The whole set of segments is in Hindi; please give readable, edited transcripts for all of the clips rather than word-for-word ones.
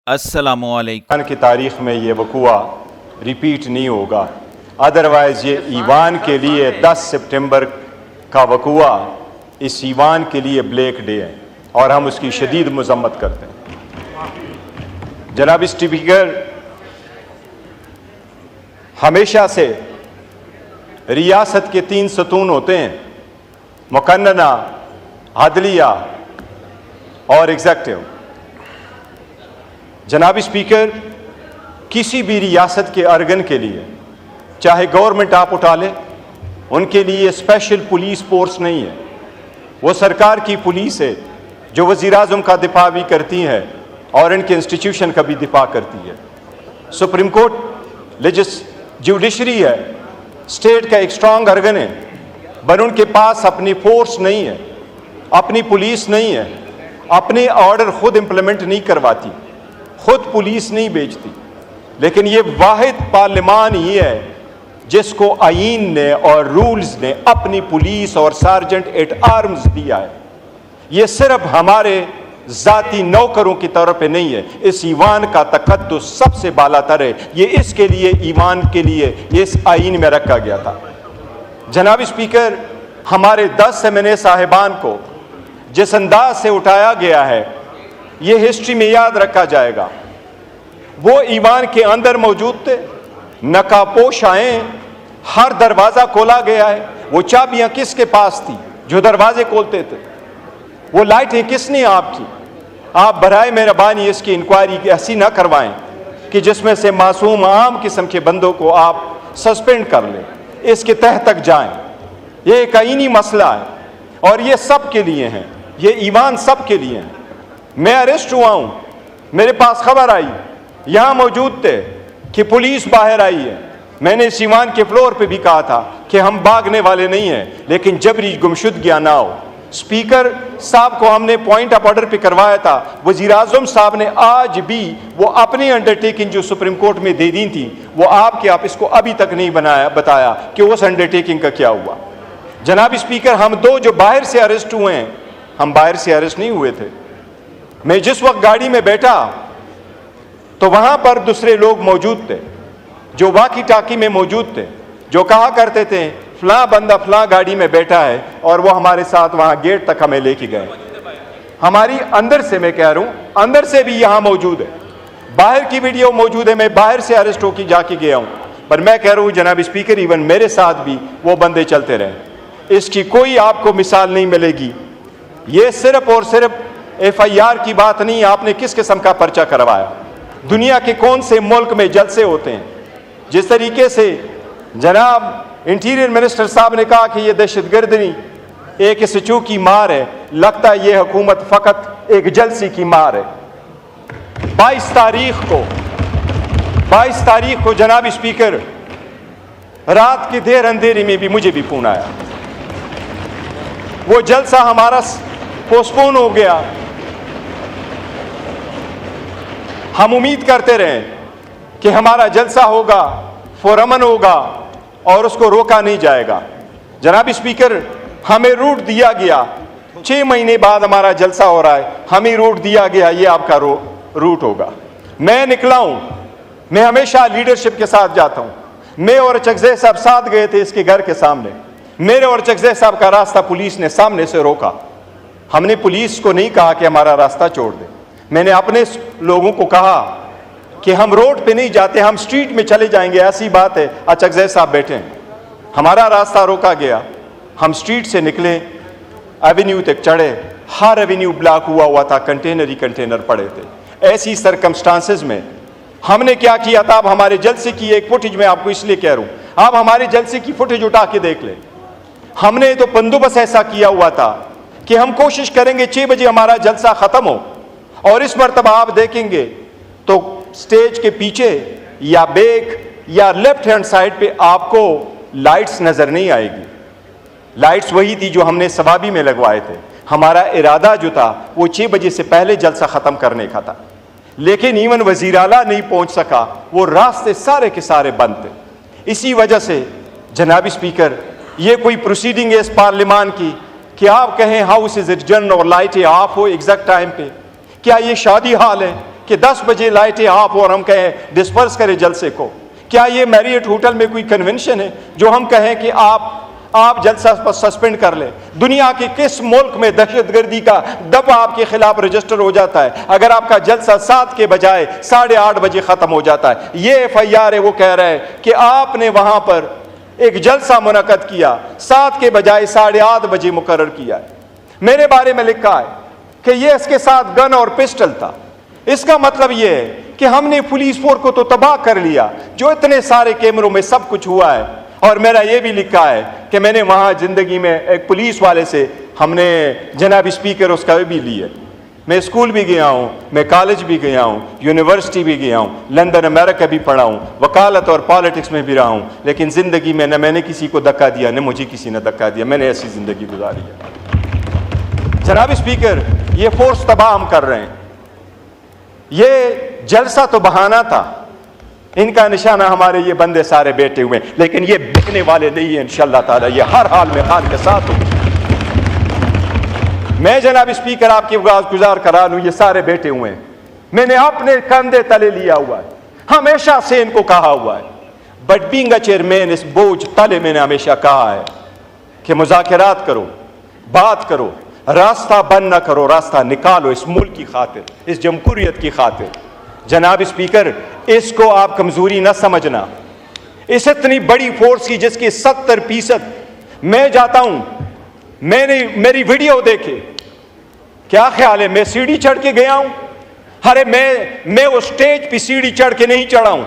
अस्सलामुअलैकुम। की तारीख़ में ये वक़ुआ रिपीट नहीं होगा। अदरवाइज़ ये ईवान के लिए 10 सितंबर का वक़ुआ इस ईवान के लिए ब्लैक डे है और हम उसकी शदीद मज़म्मत करते हैं। जनाब स्पीकर, हमेशा से रियासत के 3 सतून होते हैं, मुकन्नना, अदलिया और एग्जेक्टिव। जनाब स्पीकर, किसी भी रियासत के अर्गन के लिए, चाहे गवर्नमेंट आप उठा लें, उनके लिए स्पेशल पुलिस फोर्स नहीं है। वो सरकार की पुलिस है जो वज़ीर-ए-आज़म का दिफा भी करती है और इनके इंस्टीट्यूशन का भी दिफा करती है। सुप्रीम कोर्ट जुडिशरी है, स्टेट का एक स्ट्रांग अर्गन है, पर उनके पास अपनी फोर्स नहीं है, अपनी पुलिस नहीं है, अपने ऑर्डर खुद इंप्लीमेंट नहीं करवाती, खुद पुलिस नहीं भेजती। लेकिन ये वाहिद पार्लियामान ही है जिसको आईन ने और रूल्स ने अपनी पुलिस और सार्जेंट एट आर्म्स दिया है। ये सिर्फ हमारे जाती नौकरों की तरफ पे नहीं है, इस ईवान का तकद्दुस सबसे बालातर है। ये इसके लिए, ईवान के लिए इस आईन में रखा गया था। जनाब स्पीकर, हमारे 10 एमएनए साहिबान को जिस अंदाज से उठाया गया है, ये हिस्ट्री में याद रखा जाएगा। वो ईवान के अंदर मौजूद थे, नकाबपोश आए, हर दरवाज़ा खोला गया है। वो चाबियां किसके पास थी जो दरवाजे खोलते थे? वो लाइटें किसने आपकी? आप बराए मेहरबानी इसकी इंक्वायरी ऐसी ना करवाएं कि जिसमें से मासूम आम किस्म के बंदों को आप सस्पेंड कर लें, इसके तह तक जाएं। ये एक आईनी मसला है और ये सब के लिए है, ये ईवान सब के लिए है। मैं अरेस्ट हुआ हूं, मेरे पास खबर आई, यहां मौजूद थे कि पुलिस बाहर आई है। मैंने इस ईवान के फ्लोर पे भी कहा था कि हम भागने वाले नहीं हैं, लेकिन जबरी गुमशुदगियां ना हो। स्पीकर साहब को हमने पॉइंट ऑफ ऑर्डर पे करवाया था। वज़ीर-ए-आज़म साहब ने आज भी वो अपनी अंडरटेकिंग जो सुप्रीम कोर्ट में दे दी थी, वो आप इसको अभी तक नहीं बताया कि उस अंडरटेकिंग का क्या हुआ। जनाब स्पीकर, हम 2 जो बाहर से अरेस्ट हुए हैं, हम बाहर से अरेस्ट नहीं हुए थे। मैं जिस वक्त गाड़ी में बैठा तो वहां पर दूसरे लोग मौजूद थे जो वाकी टाकी में मौजूद थे, जो कहा करते थे फलां बंदा फलां गाड़ी में बैठा है, और वो हमारे साथ वहां गेट तक हमें लेके गए। हमारी अंदर से, मैं कह रहा हूं, अंदर से भी यहां मौजूद है, बाहर की वीडियो मौजूद है। मैं बाहर से अरेस्ट होकर जाके गया हूं, पर मैं कह रहा हूं जनाब स्पीकर, इवन मेरे साथ भी वो बंदे चलते रहे। इसकी कोई आपको मिसाल नहीं मिलेगी। ये सिर्फ और सिर्फ FIR की बात नहीं, आपने किस किस्म का पर्चा करवाया। दुनिया के कौन से मुल्क में जलसे होते हैं? जिस तरीके से जनाब इंटीरियर मिनिस्टर साहब ने कहा कि ये दहशतगर्दी एक स्टू की मार है, लगता है ये हुकूमत फकत एक जलसी की मार है। 22 तारीख को जनाब स्पीकर, रात के देर अंधेरे में भी मुझे भी फोन आया। वो जलसा हमारा पोस्टपोन हो गया। हम उम्मीद करते रहे कि हमारा जलसा होगा, पुरअमन होगा और उसको रोका नहीं जाएगा। जनाब स्पीकर, हमें रूट दिया गया, 6 महीने बाद हमारा जलसा हो रहा है, हमें रूट दिया गया, ये आपका रूट होगा। मैं निकला हूं, मैं हमेशा लीडरशिप के साथ जाता हूं। मैं और चकज़ई साहब साथ गए थे इसके घर के सामने। मेरे और चकज़ई साहब का रास्ता पुलिस ने सामने से रोका। हमने पुलिस को नहीं कहा कि हमारा रास्ता छोड़ दे। मैंने अपने लोगों को कहा कि हम रोड पे नहीं जाते, हम स्ट्रीट में चले जाएंगे। ऐसी बात है, चकज़ई साहब बैठे हैं। हमारा रास्ता रोका गया, हम स्ट्रीट से निकले, एवेन्यू तक चढ़े, हर एवेन्यू ब्लॉक हुआ था, कंटेनर ही कंटेनर पड़े थे। ऐसी सर्कमस्टांसेस में हमने क्या किया था? अब हमारे जलसे की एक फुटेज मैं आपको इसलिए कह रहा हूं, आप हमारे जलसे की फुटेज उठा के देख लें। हमने तो बंदोबस्त ऐसा किया हुआ था कि हम कोशिश करेंगे 6 बजे हमारा जलसा खत्म हो, और इस मरतबा आप देखेंगे तो स्टेज के पीछे या बैक या लेफ्ट हैंड साइड पे आपको लाइट्स नजर नहीं आएगी। लाइट्स वही थी जो हमने सवाबी में लगवाए थे। हमारा इरादा जो था वो 6 बजे से पहले जलसा खत्म करने का था, लेकिन इवन वजीर आला नहीं पहुंच सका, वो रास्ते सारे के सारे बंद थे। इसी वजह से जनाब स्पीकर, ये कोई प्रोसीडिंग है इस पार्लियामान की कि आप कहें हाउस इज एडजर्न और लाइटें ऑफ हो एग्जैक्ट टाइम पे? क्या ये शादी हाल है कि 10 बजे लाइटें आप और हम कहें डिस्पर्स करें जलसे को? क्या ये मैरियट होटल में कोई कन्वेंशन है जो हम कहें कि आप जलसा पर सस्पेंड कर लें? दुनिया के किस मुल्क में दहशतगर्दी का दफा आपके खिलाफ रजिस्टर हो जाता है अगर आपका जलसा 7 के बजाय 8:30 बजे खत्म हो जाता है? ये FIR है, वो कह रहा है कि आपने वहां पर एक जलसा मुनक्कद किया, 7 के बजाय 8:30 बजे मुकर्रर किया है। मेरे बारे में लिखा है कि ये इसके साथ गन और पिस्टल था। इसका मतलब ये है कि हमने पुलिस फोर्स को तो तबाह कर लिया, जो इतने सारे कैमरों में सब कुछ हुआ है। और मेरा ये भी लिखा है कि मैंने वहां जिंदगी में एक पुलिस वाले से हमने जनाब स्पीकर उसका भी लिया। मैं स्कूल भी गया हूँ, मैं कॉलेज भी गया हूँ, यूनिवर्सिटी भी गया हूँ, लंदन अमेरिका भी पढ़ा हूँ, वकालत और पॉलिटिक्स में भी रहा हूँ, लेकिन ज़िंदगी में न मैंने किसी को धक्का दिया न मुझे किसी ने धक्का दिया। मैंने ऐसी ज़िंदगी गुजारी है। जनाब स्पीकर, ये फोर्स तबाह हम कर रहे हैं। ये जलसा तो बहाना था, इनका निशाना हमारे ये बंदे सारे बैठे हुए हैं, लेकिन ये बिकने वाले नहीं है इंशाअल्लाह ताला। ये हर हाल में खान के साथ हो। मैं जनाब स्पीकर आपकी गुजार करा लूं, ये सारे बैठे हुए हैं, मैंने अपने कंधे तले लिया हुआ है, हमेशा से इनको कहा हुआ है। बट बीइंग अ चेयरमैन, इस बोझ तले मैंने हमेशा कहा है कि मुज़ाकरात करो, बात करो, रास्ता बंद न करो, रास्ता निकालो इस मुल्क की खातिर, इस जमहूरियत की खातिर। जनाब स्पीकर, इसको आप कमजोरी न समझना। इस इतनी बड़ी फोर्स की जिसकी 70% मैं जाता हूं, मैंने मेरी वीडियो देखे, क्या ख्याल है मैं सीढ़ी चढ़ के गया हूं? अरे मैं उस स्टेज पे सीढ़ी चढ़ के नहीं चढ़ा हूं,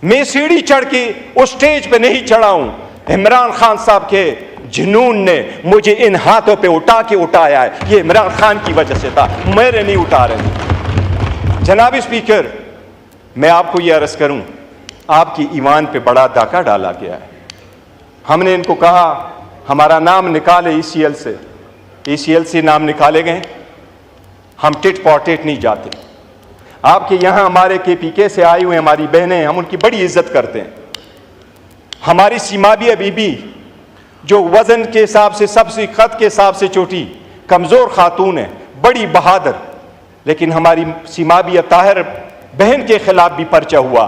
मैं सीढ़ी चढ़ के उस स्टेज पे नहीं चढ़ा हूं। इमरान खान साहब के जुनून ने मुझे इन हाथों पे उठाया है, ये इमरान खान की वजह से था, मेरे नहीं उठा रहे। जनाब स्पीकर, मैं आपको ये अर्ज करूं, आपकी ईमान पे बड़ा डाका डाला गया है। हमने इनको कहा हमारा नाम निकाले ECL से, ECL से नाम निकाले गए। हम टिट फॉर टेट नहीं जाते। आपके यहाँ हमारे KPK से आई हुए हमारी बहनें, हम उनकी बड़ी इज्जत करते हैं। हमारी सीमाबिया बीबी जो वजन के हिसाब से सबसे खत के हिसाब से छोटी कमजोर खातून है, बड़ी बहादुर, लेकिन हमारी सीमाबिया ताहिर बहन के खिलाफ भी पर्चा हुआ।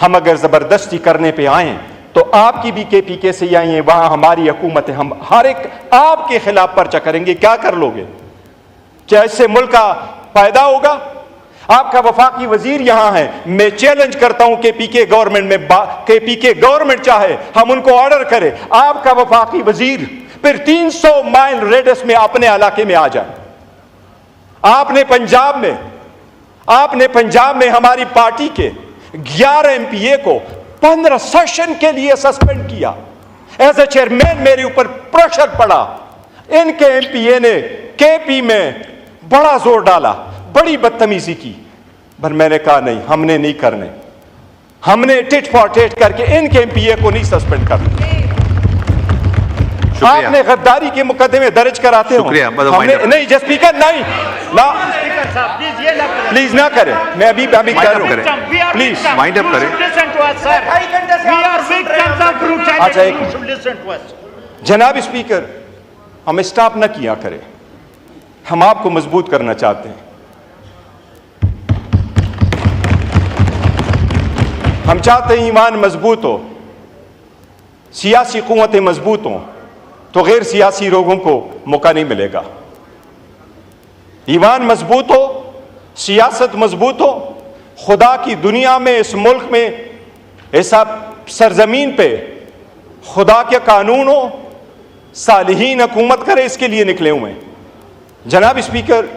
हम अगर जबरदस्ती करने पे आए तो आपकी भी KPK से आई है, वहां हमारी हुकूमत है, हम हर एक आपके खिलाफ पर्चा करेंगे। क्या कर लोगे? क्या इससे मुल्क का फायदा होगा? आपका वफाकी वजीर यहां है, मैं चैलेंज करता हूं KPK गवर्नमेंट में, KPK गवर्नमेंट चाहे हम उनको ऑर्डर करें, आपका वफाकी वजीर फिर 300 माइल रेडियस में अपने इलाके में आ जाए। आपने पंजाब में हमारी पार्टी के 11 MPA को 15 सेशन के लिए सस्पेंड किया। एज ए चेयरमैन मेरे ऊपर प्रेशर पड़ा, इनके MPA ने KP में बड़ा जोर डाला, बड़ी बदतमीजी की, पर मैंने कहा नहीं, हमने नहीं करने, हमने टिट फॉर टेट करके इनके MPA को नहीं सस्पेंड करना। आपने गद्दारी के मुकदमे दर्ज कराते हो, हमने नहीं। जस्ट स्पीकर नहीं ना, प्लीज ना करें, मैं अभी कर रहा हूं, प्लीज माइंड अप करें। अच्छा, जनाब स्पीकर, हम स्टॉप ना किया करें, हम आपको मजबूत करना चाहते हैं। हम चाहते हैं ईमान मजबूत हो, सियासी कुव्वतें मजबूत हों, तो गैर सियासी लोगों को मौका नहीं मिलेगा। ईमान मजबूत हो, सियासत मजबूत हो, खुदा की दुनिया में, इस मुल्क में, ऐसा सरजमीन पे खुदा के कानून हो, सालिहीन हुकूमत करे, इसके लिए निकले हुए हैं। जनाब स्पीकर,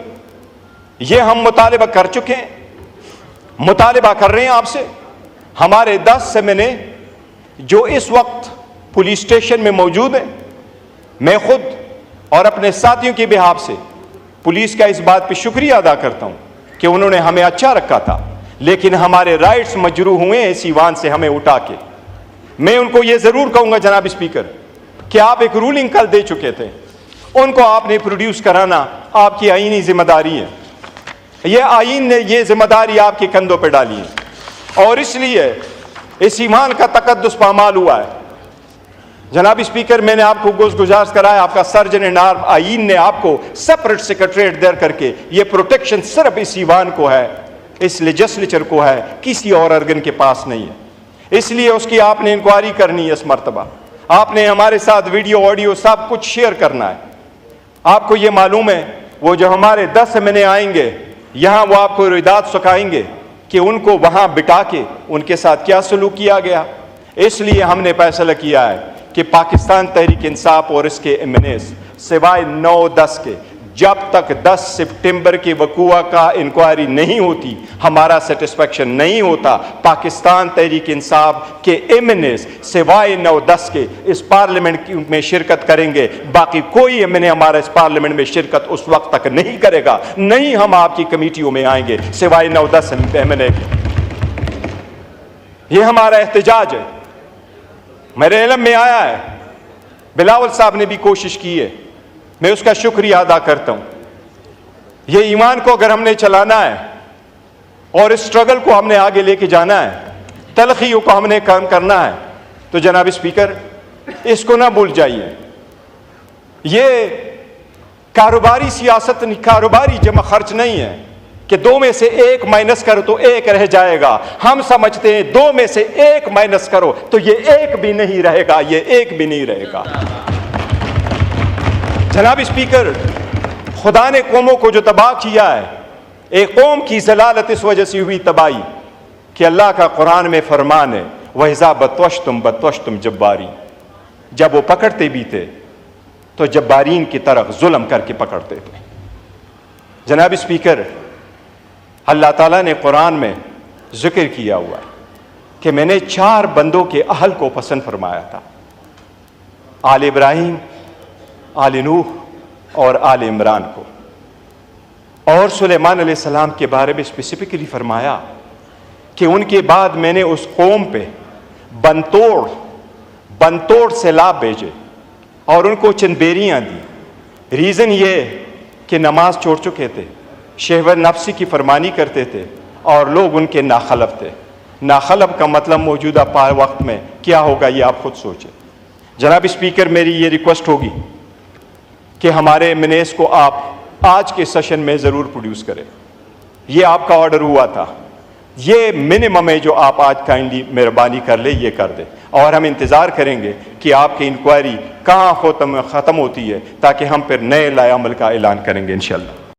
ये हम मुतालिबा कर चुके हैं, मुतालिबा कर रहे हैं आपसे। हमारे 10 सेमिने जो इस वक्त पुलिस स्टेशन में मौजूद हैं, मैं खुद और अपने साथियों के बिहाफ से पुलिस का इस बात पे शुक्रिया अदा करता हूं कि उन्होंने हमें अच्छा रखा था, लेकिन हमारे राइट्स मजरू हुए हैं इस ईवान से हमें उठा के। मैं उनको ये जरूर कहूंगा जनाब स्पीकर कि आप एक रूलिंग कल दे चुके थे, उनको आपने प्रोड्यूस कराना आपकी आईनी जिम्मेदारी है। यह आईन ने यह जिम्मेदारी आपके कंधों पर डाली है और इसलिए इस ईमान का तकद्दुस पामाल हुआ है। जनाब स्पीकर, मैंने आपको गुजारिश कराया, आपका सर्जन एंड आईन ने आपको सेपरेट सेक्रेटरीट दे करके ये प्रोटेक्शन सिर्फ इस ईवान को है। इस लेजिस्लेचर को है, किसी और अर्गन के पास नहीं है। इसलिए उसकी आपने इंक्वायरी करनी है। इस मर्तबा आपने हमारे साथ वीडियो ऑडियो सब कुछ शेयर करना है। आपको ये मालूम है वो जो हमारे 10 एमएनए आएंगे यहाँ, वो आपको रिदात सिखाएंगे कि उनको वहाँ बिठा के उनके साथ क्या सलूक किया गया। इसलिए हमने फैसला किया है कि पाकिस्तान तहरीक इंसाफ और इसके एमएनए सिवाय 9-10 के, जब तक 10 सितंबर के वक़ुआ का इंक्वायरी नहीं होती, हमारा सेटिस्फेक्शन नहीं होता। पाकिस्तान तहरीक इंसाफ के एमएनए सिवाय 9-10 के इस पार्लियामेंट में शिरकत करेंगे। बाकी कोई एमएनए हमारा इस पार्लियामेंट में शिरकत उस वक्त तक नहीं करेगा। नहीं हम आपकी कमेटियों में आएंगे सिवाय 9-10 एमएनए। ये हमारा एहतजाज है। मेरे इल्म में आया है, बिलावल साहब ने भी कोशिश की है, मैं उसका शुक्रिया अदा करता हूं। ये ईमान को अगर हमने चलाना है और इस स्ट्रगल को हमने आगे लेके जाना है, तलखियों को हमने काम करना है, तो जनाब स्पीकर इसको ना भूल जाइए। ये कारोबारी सियासत, कारोबारी जमा खर्च नहीं है कि 2 में से 1 माइनस करो तो 1 रह जाएगा। हम समझते हैं 2 में से 1 माइनस करो तो ये 1 भी नहीं रहेगा, ये 1 भी नहीं रहेगा। जनाब स्पीकर, खुदा ने कौमों को जो तबाह किया है, एक कौम की जलालत इस वजह से हुई तबाही कि अल्लाह का कुरान में फरमान है, वहिज़ा बत्वश्तुम जब्बारी, जब वो पकड़ते भी थे तो जब्बारीन की तरफ जुल्म करके पकड़ते थे। जनाब स्पीकर, अल्लाह ताला ने कुरान में जिक्र किया हुआ है कि मैंने 4 बंदों के अहल को पसंद फरमाया था, आल इब्राहिम, आल नूह और आल इमरान को। और सुलेमान अलैहिस्सलाम के बारे में स्पेसिफिकली फरमाया कि उनके बाद मैंने उस कौम पे बनतोड़ सैलाब भेजे और उनको चंद बेरियां दी। रीज़न ये कि नमाज छोड़ चुके थे, शहवत नफ्सी की फरमानी करते थे और लोग उनके नाखलफ थे। नाखलफ का मतलब मौजूदा वक्त में क्या होगा ये आप खुद सोचें। जनाब स्पीकर, मेरी ये रिक्वेस्ट होगी कि हमारे एमएनएस को आप आज के सेशन में ज़रूर प्रोड्यूस करें। ये आपका ऑर्डर हुआ था, ये मिनिमम है जो आप आज काइंडली मेहरबानी कर ले, ये कर दें। और हम इंतज़ार करेंगे कि आपकी इंक्वायरी कहाँ ख़त्म होती है ताकि हम फिर नए लाए अमल का ऐलान करेंगे इंशाअल्लाह।